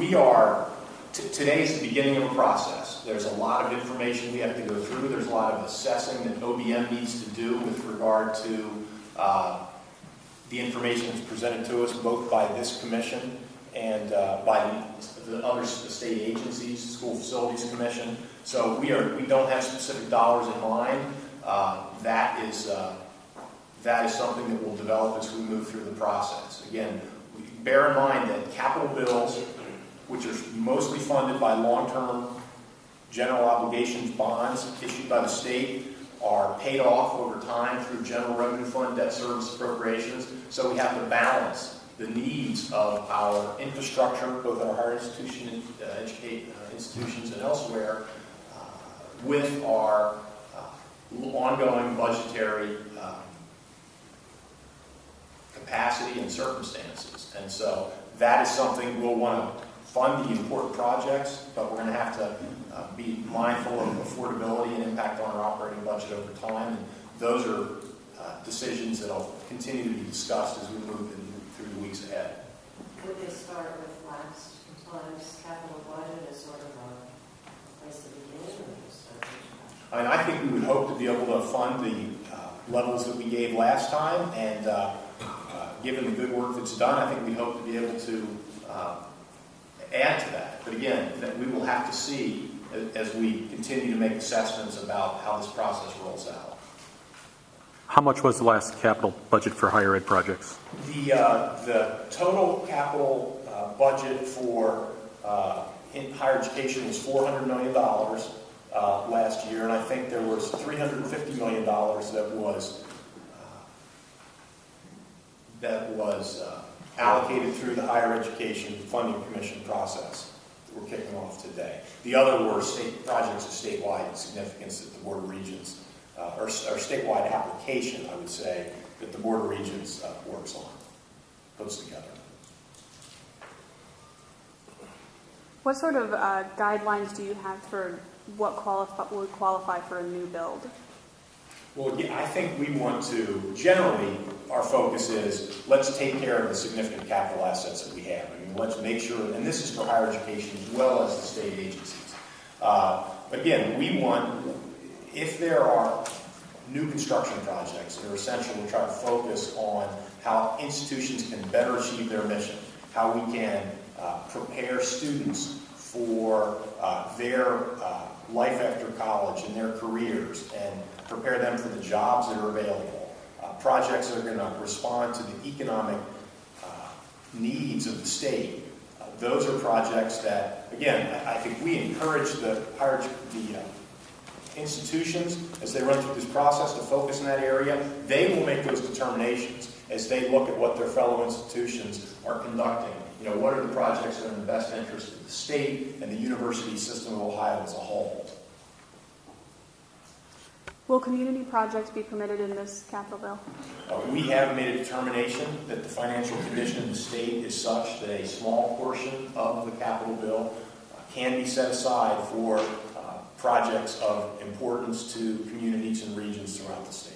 Today's the beginning of a process. There's a lot of information we have to go through. There's a lot of assessing that OBM needs to do with regard to the information that's presented to us, both by this commission and by the other state agencies, School Facilities Commission. So we don't have specific dollars in mind. That is something that we'll develop as we move through the process. Again, bear in mind that capital bills, which are mostly funded by long-term general obligations bonds issued by the state, are paid off over time through general revenue fund debt service appropriations. So we have to balance the needs of our infrastructure, both our higher institutions and elsewhere, with our ongoing budgetary capacity and circumstances. And so that is something we'll want to fund the important projects, but we're going to have to be mindful of affordability and impact on our operating budget over time. And those are decisions that will continue to be discussed as we move through the weeks ahead. Would they start with last time's capital budget as sort of a place to begin? I mean, I think we would hope to be able to fund the levels that we gave last time, and given the good work that's done, I think we hope to be able to add to that. But again, that we will have to see as we continue to make assessments about how this process rolls out. How much was the last capital budget for higher ed projects? The total capital budget for higher education was $400 million last year, and I think there was $350 million that was allocated through the Higher Education Funding Commission process that we're kicking off today. The other were state projects of statewide significance that the Board of Regents, or statewide application, I would say, that the Board of Regents works on, puts together. What sort of guidelines do you have for what would qualify for a new build? Well, yeah, I think we want to, generally, our focus is, let's take care of the significant capital assets that we have. I mean, let's make sure, and this is for higher education as well as the state agencies. Again, we want, if there are new construction projects that are essential, to try to focus on how institutions can better achieve their mission, how we can prepare students for their life after college and their careers, and prepare them for the jobs that are available. Projects that are going to respond to the economic needs of the state. Those are projects that, again, I think we encourage the institutions, as they run through this process, to focus in that area. They will make those determinations as they look at what their fellow institutions are conducting. You know, what are the projects that are in the best interest of the state and the university system of Ohio as a whole? Will community projects be permitted in this capital bill? We have made a determination that the financial condition of the state is such that a small portion of the capital bill can be set aside for projects of importance to communities and regions throughout the state.